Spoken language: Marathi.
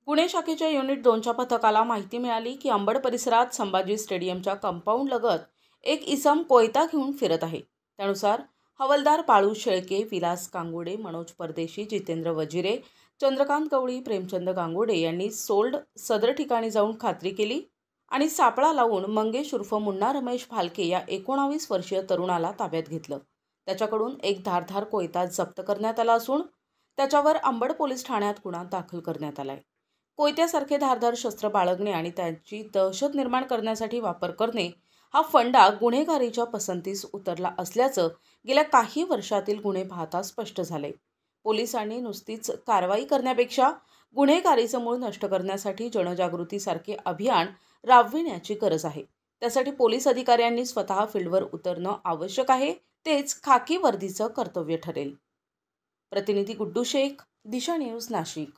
पुणे शाखेच्या युनिट 2च्या पथकाला माहिती मिळाली की अंबड परिसरात संभाजी स्टेडियमच्या कंपाऊंड लगत एक इसम कोयता घेऊन फिरत आहे। त्यानुसार हवालदार बाळू शेळके, विलास कांगोडे, मनोज परदेशी, जितेंद्र वजिरे, चंद्रकांत गवळी, प्रेमचंद गांगोडे यांनी सदर ठिकाणी जाऊन खात्री केली आणि सापळा लावून मंगेश उर्फ मुन्ना रमेश भालके या 19 वर्षीय तरुणाला ताब्यात घेतलं। त्याच्याकडून एक धारदार कोयता जप्त करण्यात आला असून त्याच्यावर अंबड पोलीस ठाण्यात गुन्हा दाखल करण्यात आलाय। कोयत्यासारखे धारदार शस्त्र बाळगणे आणि त्यांची दहशत निर्माण करण्यासाठी वापर करणे हा फंडा गुन्हेगारीच्या पसंतीस उतरला असल्याचं गेल्या काही वर्षातील गुन्हे पाहता स्पष्ट झाले। पोलिसांनी नुसतीच कारवाई करण्यापेक्षा गुन्हेगारीचं मूळ नष्ट करण्यासाठी जनजागृतीसारखे अभियान राबविण्याची गरज आहे। त्यासाठी पोलीस अधिकाऱ्यांनी स्वतः फील्डवर उतरणं आवश्यक आहे, तेच खाकी वर्दीचं कर्तव्य ठरेल। प्रतिनिधी गुड्डू शेख, दिशा न्यूज, नाशिक।